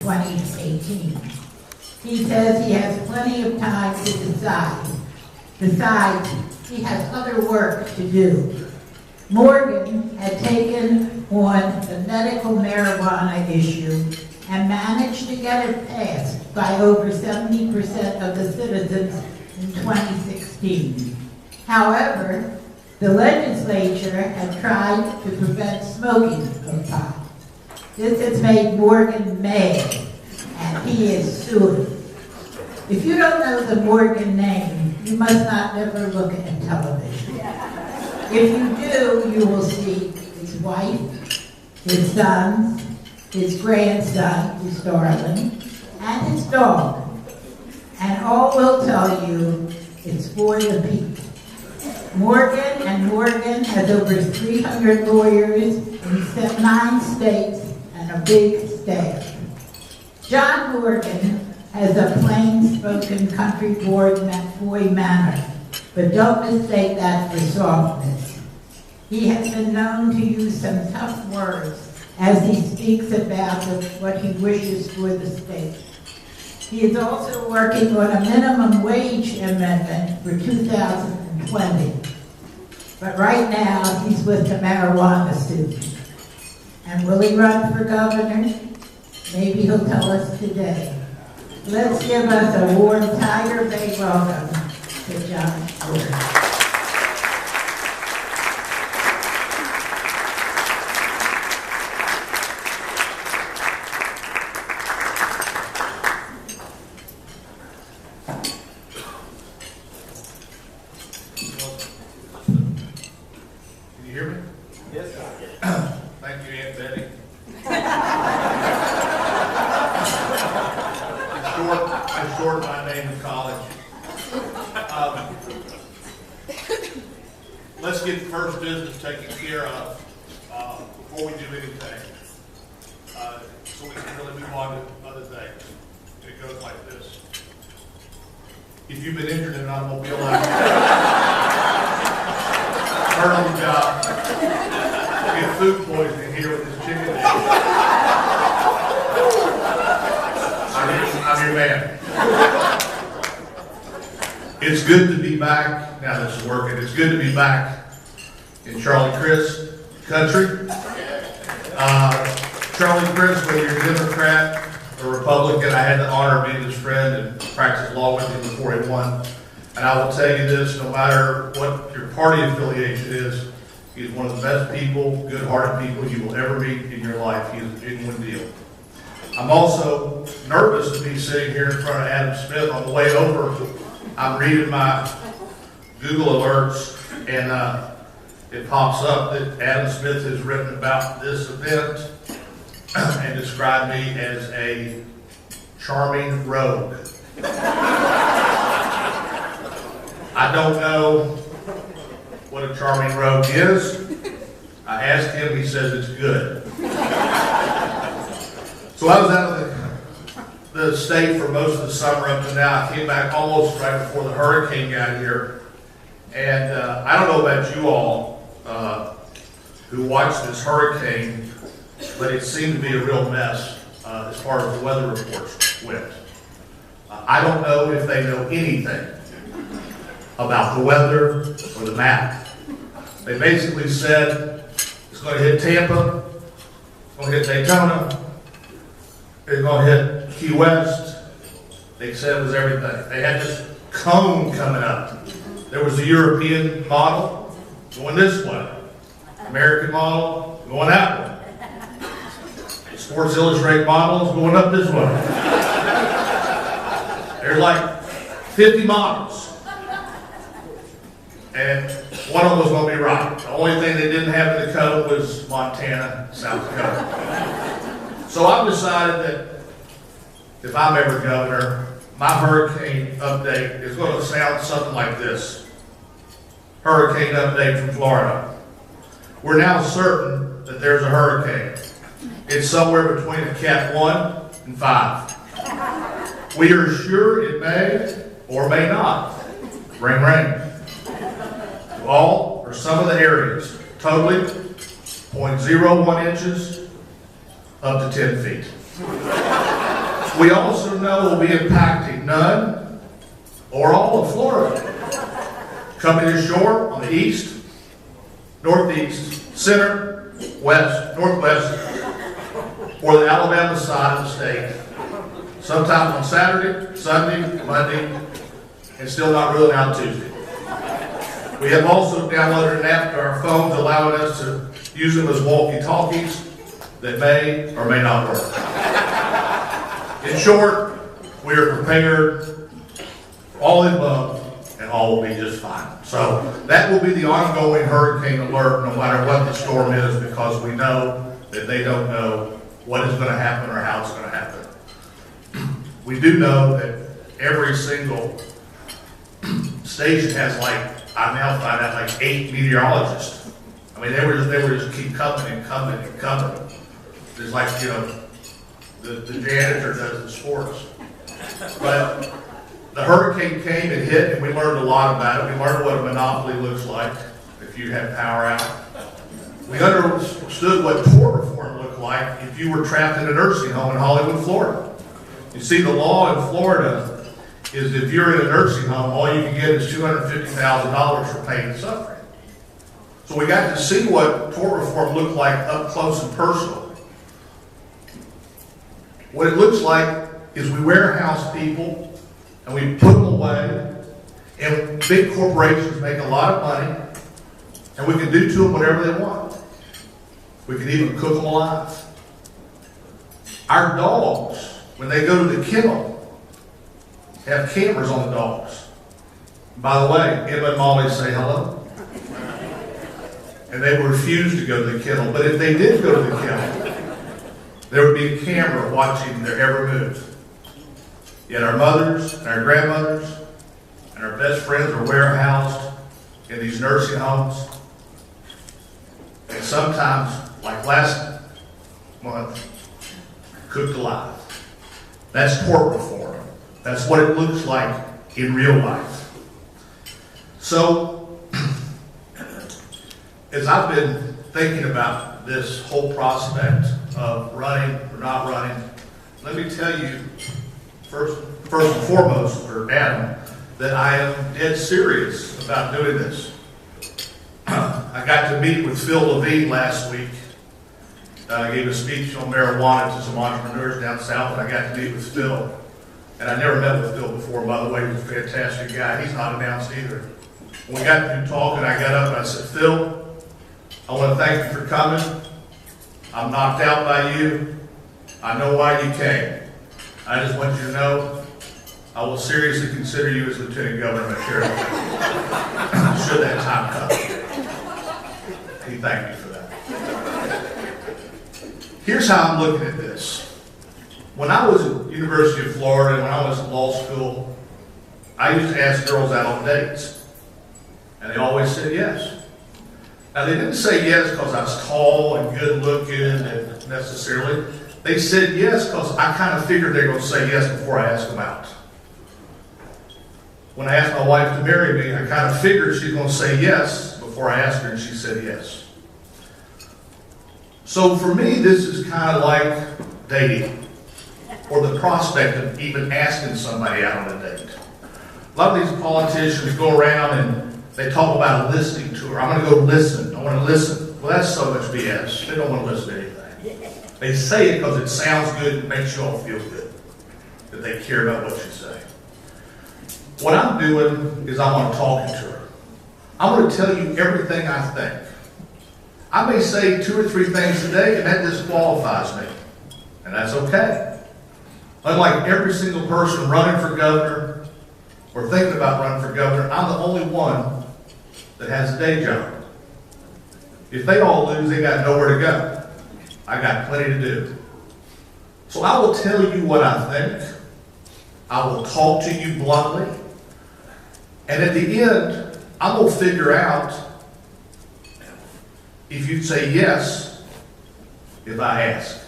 2018. He says he has plenty of time to decide. Besides, he has other work to do. Morgan had taken on the medical marijuana issue and managed to get it passed by over 70% of the citizens in 2016. However, the legislature had tried to prevent smoking of pot. This has made Morgan mad, and he is suing. If you don't know the Morgan name, you must not ever look at television. If you do, you will see his wife, his sons, his grandson, who's darling, and his dog. And all will tell you it's for the people. Morgan has over 300 lawyers in 9 states and a big staff. John Morgan has a plain-spoken country boy manner, but don't mistake that for softness. He has been known to use some tough words as he speaks about what he wishes for the state. He is also working on a minimum wage amendment for 2020. But right now, he's with the marijuana suit. And will he run for governor? Maybe he'll tell us today. Let's give us a warm Tiger Bay welcome to John Morgan. Let's get first business taken care of before we do anything, so we can really move on to other things. It goes like this. If you've been injured in an automobile accident, hurt on the job, get food poisoning here with this chicken dish, I'm your man. It's good to be back. Now this is working. It's good to be back in Charlie Crist country. Charlie Crist, whether you're a Democrat or Republican, I had the honor of being his friend and practiced law with him before he won. And I will tell you this, no matter what your party affiliation is, he's one of the best people, good-hearted people you will ever meet in your life. He is a genuine deal. I'm also nervous to be sitting here in front of Adam Smith. On the way over, I'm reading my Google alerts, and it pops up that Adam Smith has written about this event and described me as a charming rogue. I don't know what a charming rogue is. I asked him, he says it's good. So I was out of the state for most of the summer up to now. I came back almost right before the hurricane got here. And I don't know about you all who watched this hurricane, but it seemed to be a real mess as far as the weather reports went. I don't know if they know anything about the weather or the map. They basically said it's going to hit Tampa, it's going to hit Daytona, it's going to hit Key West. They said it was everything. They had this cone coming up. There was the European model going this way, American model going that way, Sports Illustrated models going up this way. There's like 50 models, and one of them was going to be right. The only thing they didn't have in the code was Montana, South Dakota. So I've decided that if I'm ever governor, my hurricane update is going to sound something like this. Hurricane update from Florida. We're now certain that there's a hurricane. It's somewhere between a Cat 1 and 5. We are sure it may or may not bring rain. All or some of the areas, totally 0.01 inches up to 10 feet. We also know will be impacting none or all of Florida. Coming ashore on the east, northeast, center, west, northwest, or the Alabama side of the state. Sometimes on Saturday, Sunday, Monday, and still not ruling out Tuesday. We have also downloaded an app to our phones allowing us to use them as walkie-talkies that may or may not work. In short, we are prepared, all in love, and all will be just fine. So that will be the ongoing hurricane alert no matter what the storm is, because we know that they don't know what is going to happen or how it's going to happen. We do know that every single station has, like, I now find out, like 8 meteorologists. I mean, they were just keep coming and coming and coming. It's like, you know, the janitor does the sports. But the hurricane came and hit, and we learned a lot about it. We learned what a monopoly looks like if you have power out. We understood what tort reform looked like if you were trapped in a nursing home in Hollywood, Florida. You see, the law in Florida is if you're in a nursing home, all you can get is $250,000 for pain and suffering. So we got to see what tort reform looked like up close and personal. What it looks like is we warehouse people and we put them away, and big corporations make a lot of money, and we can do to them whatever they want. We can even cook them alive. Our dogs, when they go to the kennel, have cameras on the dogs. By the way, Emma and Molly say hello. And they will refuse to go to the kennel. But if they did go to the kennel, there would be a camera watching their every move. Yet our mothers and our grandmothers and our best friends are warehoused in these nursing homes. And sometimes, like last month, cooked alive. That's tort reform. That's what it looks like in real life. So, as I've been thinking about this whole prospect of running or not running, let me tell you, first and foremost, for Adam, that I am dead serious about doing this. I got to meet with Phil Levine last week. I gave a speech on marijuana to some entrepreneurs down south, and I got to meet with Phil. And I never met with Phil before, by the way. He was a fantastic guy. He's not announced either. When we got to talking, I got up and I said, Phil, I want to thank you for coming. I'm knocked out by you. I know why you came. I just want you to know I will seriously consider you as Lieutenant Governor of my territory should that time come. He thanked me for that. Here's how I'm looking at this. When I was at University of Florida and when I was in law school, I used to ask girls out on dates. And they always said yes. Now, they didn't say yes because I was tall and good looking and necessarily. They said yes because I kind of figured they were going to say yes before I asked them out. When I asked my wife to marry me, I kind of figured she's going to say yes before I asked her, and she said yes. So for me, this is kind of like dating, or the prospect of even asking somebody out on a date. A lot of these politicians go around and they talk about a listening tour. I'm going to go listen. I want to listen. Well, that's so much BS. They don't want to listen to anything. They say it because it sounds good and makes you all feel good, that they care about what you say. What I'm doing is I'm talking to her. I'm going to tell you everything I think. I may say 2 or 3 things a day, and that disqualifies me. And that's okay. Unlike every single person running for governor or thinking about running for governor, I'm the only one that has a day job. If they all lose, they got nowhere to go. I got plenty to do. So I will tell you what I think. I will talk to you bluntly. And at the end, I'm going to figure out if you'd say yes if I ask.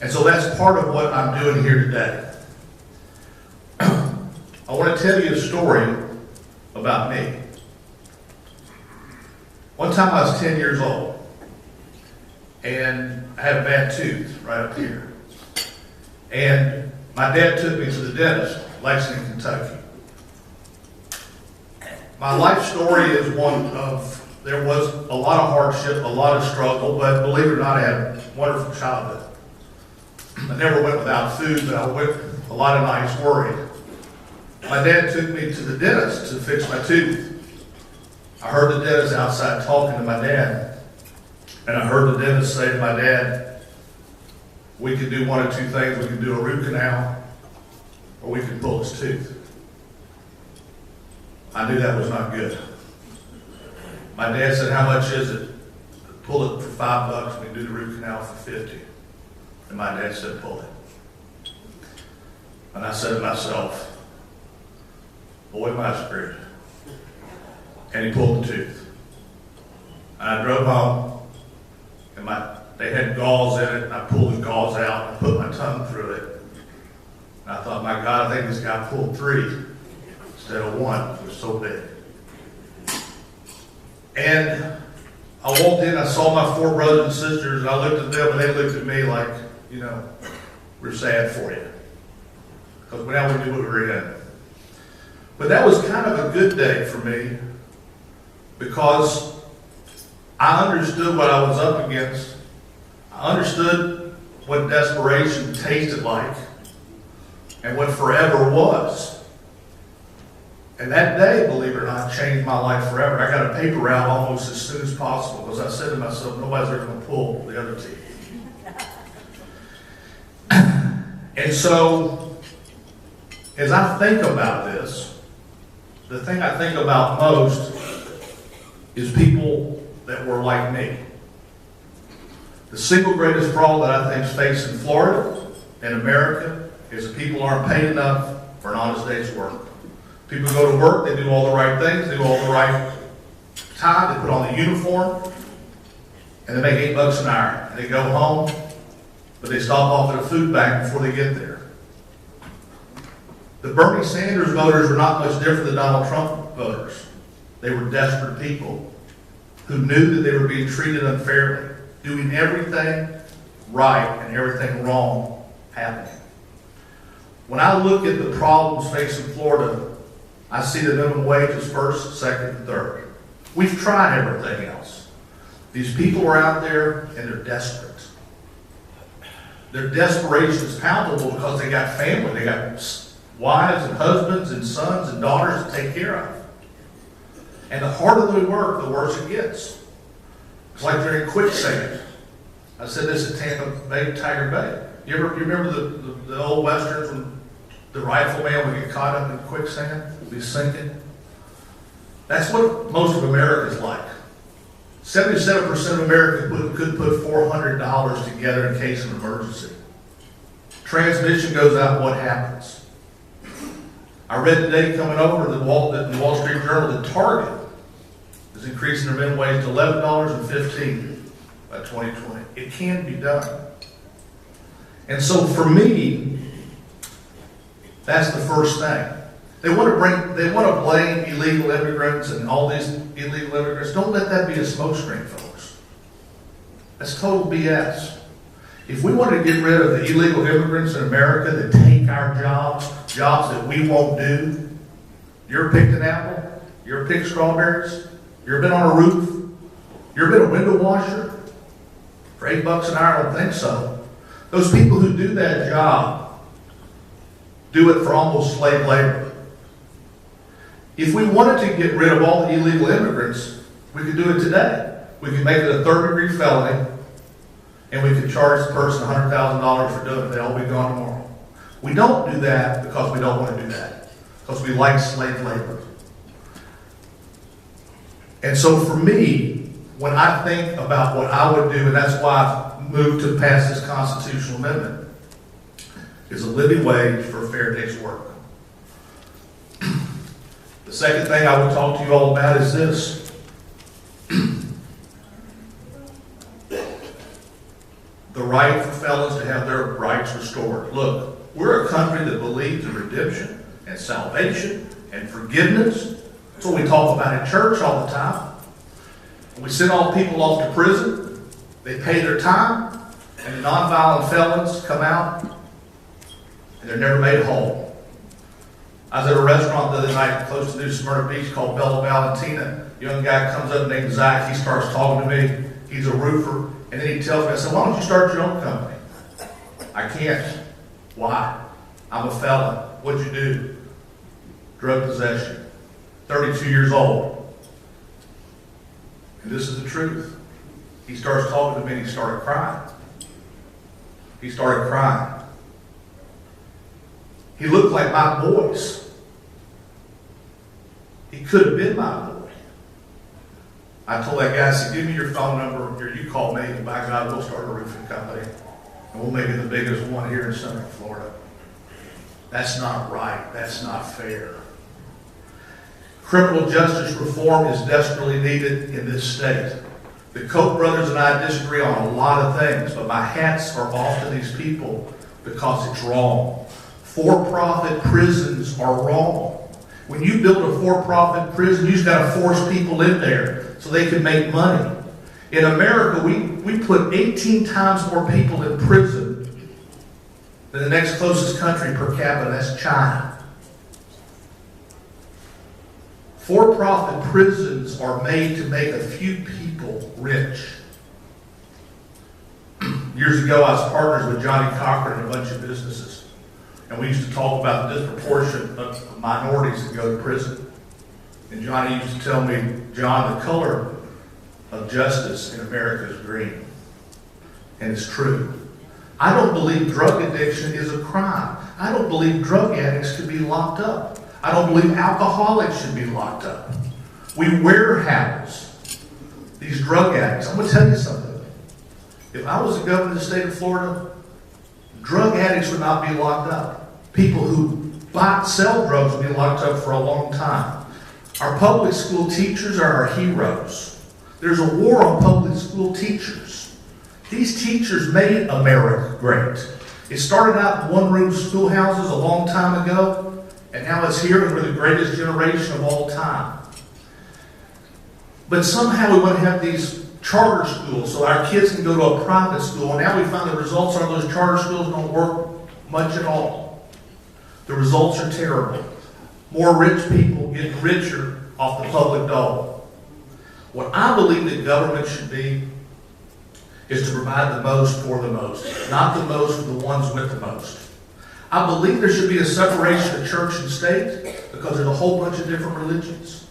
And so that's part of what I'm doing here today. I want to tell you a story about me. One time I was 10 years old, and I had a bad tooth right up here. And my dad took me to the dentist, Lexington, Kentucky. My life story is one of, there was a lot of hardship, a lot of struggle, but believe it or not, I had a wonderful childhood. I never went without food, but I went a lot of nights worried. My dad took me to the dentist to fix my tooth. I heard the dentist outside talking to my dad, and I heard the dentist say to my dad, we could do one of two things. We could do a root canal, or we could pull his tooth. I knew that was not good. My dad said, how much is it? Pull it for $5. We can do the root canal for $50. And my dad said, pull it. And I said to myself, boy, am I screwed. And he pulled the tooth. And I drove home, and they had gauze in it, and I pulled the gauze out and put my tongue through it. And I thought, my God, I think this guy pulled 3 instead of 1. It was so big. And I walked in, I saw my 4 brothers and sisters, and I looked at them, and they looked at me like, you know, we're sad for you. Because now we knew what we were in. But that was kind of a good day for me, because I understood what I was up against. I understood what desperation tasted like and what forever was. And that day, believe it or not, changed my life forever. I got a paper route almost as soon as possible, because I said to myself, nobody's ever going to pull the other teeth. And so, as I think about this, the thing I think about most is people that were like me. The single greatest problem that I think is facing Florida and America is that people aren't paid enough for an honest day's work. People go to work, they do all the right things, they do all the right time, they put on the uniform, and they make $8 an hour. And they go home, but they stop off at a food bank before they get there. The Bernie Sanders voters were not much different than Donald Trump voters. They were desperate people who knew that they were being treated unfairly, doing everything right and everything wrong happening. When I look at the problems facing Florida, I see the minimum wage is first, second, and third. We've tried everything else. These people are out there and they're desperate. Their desperation is palpable because they got family, they got wives and husbands and sons and daughters to take care of. And the harder they work, the worse it gets. It's like they're in quicksand. I said this at Tampa Bay, Tiger Bay. You remember the old westerns when the rifleman would get caught up in quicksand, be sinking? That's what most of America is like. 77% of America could put $400 together in case of emergency. Transmission goes out, what happens? I read today coming over the Wall Street Journal that Target is increasing their minimum wage to $11.15 by 2020. It can be done. And so for me, that's the first thing. They want to blame illegal immigrants and all these illegal immigrants. Don't let that be a smokescreen, folks. That's total BS. If we want to get rid of the illegal immigrants in America that take our jobs that we won't do, you ever picked an apple? You ever picked strawberries? You ever been on a roof? You ever been a window washer? For $8 an hour, I don't think so. Those people who do that job do it for almost slave labor. If we wanted to get rid of all the illegal immigrants, we could do it today. We could make it a third-degree felony, and we could charge the person $100,000 for doing it. They'll all be gone tomorrow. We don't do that because we don't want to do that, because we like slave labor. And so for me, when I think about what I would do, and that's why I've moved to pass this constitutional amendment, is a living wage for a fair day's work. The second thing I would talk to you all about is this. The right for felons to have their rights restored. Look, we're a country that believes in redemption and salvation and forgiveness. That's what we talk about in church all the time. We send all people off to prison. They pay their time, and the nonviolent felons come out and they're never made whole. I was at a restaurant the other night close to New Smyrna Beach called Bella Valentina. A young guy comes up named Zach. He starts talking to me. He's a roofer. And then he tells me, I said, why don't you start your own company? I can't. Why? I'm a felon. What'd you do? Drug possession. 32 years old. And this is the truth. He starts talking to me and he started crying. He started crying. He looked like my boys. He could have been my boy. I told that guy, I said, give me your phone number, or you call me, and by God, we'll start a roofing company. And we'll make it the biggest one here in Central Florida. That's not right. That's not fair. Criminal justice reform is desperately needed in this state. The Koch brothers and I disagree on a lot of things, but my hats are off to these people because it's wrong. For-profit prisons are wrong. When you build a for-profit prison, you just got to force people in there so they can make money. In America, we put 18 times more people in prison than the next closest country per capita, that's China. For-profit prisons are made to make a few people rich. Years ago, I was partners with Johnny Cochran and a bunch of businesses. And we used to talk about the disproportion of minorities that go to prison. And Johnny used to tell me, John, the color of justice in America is green. And it's true. I don't believe drug addiction is a crime. I don't believe drug addicts should be locked up. I don't believe alcoholics should be locked up. We warehouse these drug addicts. I'm going to tell you something. If I was the governor of the state of Florida, drug addicts would not be locked up. People who sell drugs would be locked up for a long time. Our public school teachers are our heroes. There's a war on public school teachers. These teachers made America great. It started out in one-room schoolhouses a long time ago, and now it's here and we're the greatest generation of all time. But somehow we want to have these charter schools so our kids can go to a private school, and now we find the results are those charter schools don't work much at all. The results are terrible. More rich people get richer off the public dollar. What I believe that government should be is to provide the most for the most, not the most for the ones with the most. I believe there should be a separation of church and state because there's a whole bunch of different religions.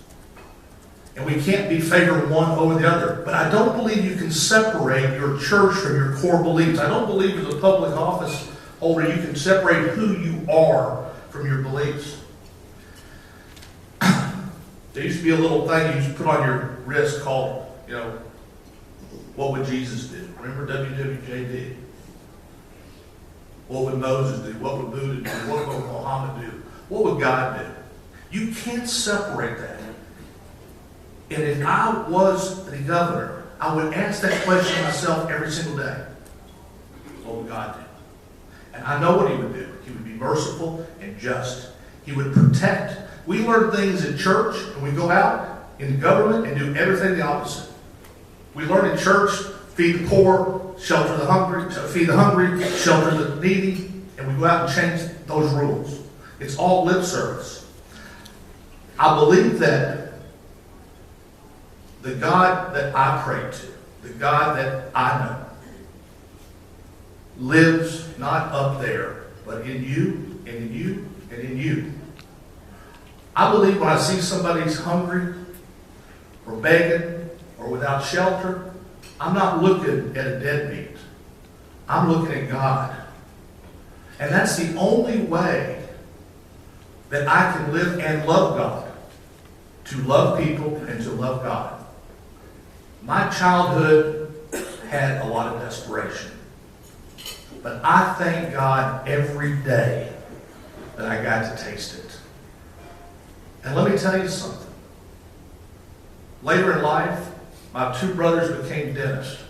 And we can't be favoring one over the other. But I don't believe you can separate your church from your core beliefs. I don't believe as a public office holder you can separate who you are from your beliefs. There used to be a little thing you used to put on your wrist called, what would Jesus do? Remember WWJD? What would Moses do? What would Buddha do? What would Muhammad do? What would God do? You can't separate that. And if I was the governor, I would ask that question myself every single day. What would God do? And I know what he would do. He would be merciful and just. He would protect. We learn things in church, and we go out in government and do everything the opposite. We learn in church, feed the poor, shelter the hungry, feed the hungry, shelter the needy, and we go out and change those rules. It's all lip service. I believe that the God that I pray to, the God that I know, lives not up there, but in you, and in you, and in you. I believe when I see somebody's hungry, or begging, or without shelter, I'm not looking at a deadbeat. I'm looking at God. And that's the only way that I can live and love God. To love people and to love God. My childhood had a lot of desperation. But I thank God every day that I got to taste it. And let me tell you something. Later in life, my two brothers became dentists.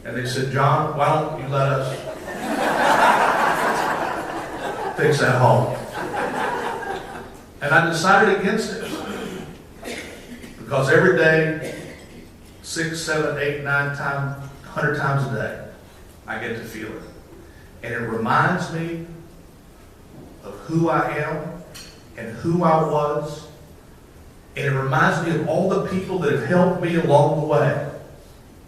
And they said, John, why don't you let us fix that hole? And I decided against it. Because every day, 6, 7, 8, 9 times, 100 times a day, I get to feel it. And it reminds me who I am and who I was. And it reminds me of all the people that have helped me along the way.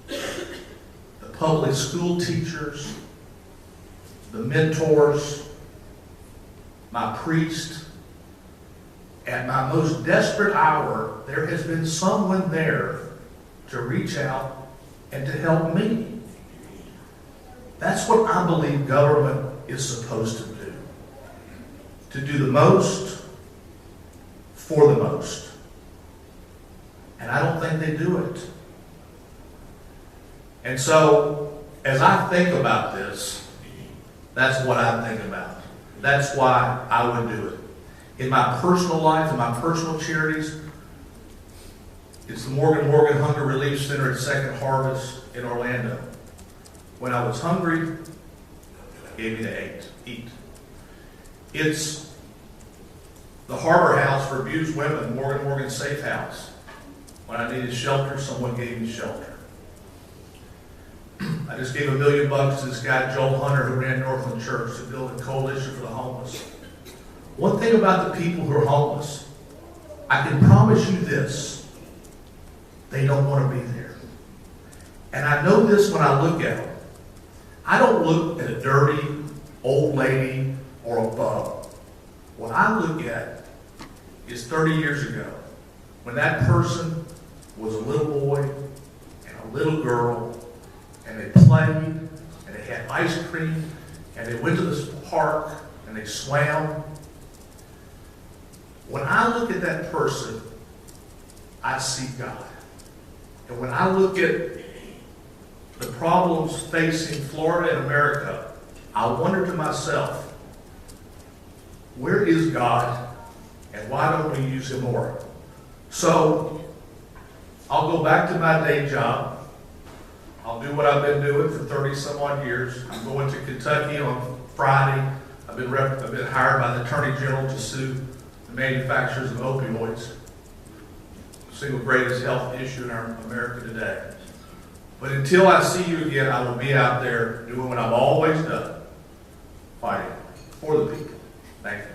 The public school teachers, the mentors, my priest. At my most desperate hour, there has been someone there to reach out and to help me. That's what I believe government is supposed to do. To do the most for the most. And I don't think they do it. And so, as I think about this, that's what I think about. That's why I would do it. In my personal life, in my personal charities, it's the Morgan Hunger Relief Center at Second Harvest in Orlando. When I was hungry, gave me to eat. It's the Harbor House for Abused Women, Morgan Safe House. When I needed shelter, someone gave me shelter. I just gave $1 million to this guy, Joel Hunter, who ran Northland Church, to build a coalition for the homeless. One thing about the people who are homeless, I can promise you this, they don't want to be there. And I know this when I look at them. I don't look at a dirty old lady or a bum. What I look at is 30 years ago, when that person was a little boy and a little girl, and they played, and they had ice cream, and they went to this park, and they swam. When I look at that person, I see God. And when I look at the problems facing Florida and America, I wonder to myself, where is God, and why don't we use Him more? So, I'll go back to my day job. I'll do what I've been doing for 30 some odd years. I'm going to Kentucky on Friday. I've been hired by the Attorney General to sue the manufacturers of opioids. Single greatest health issue in our America today. But until I see you again, I will be out there doing what I've always done, fighting for the people. Thank you.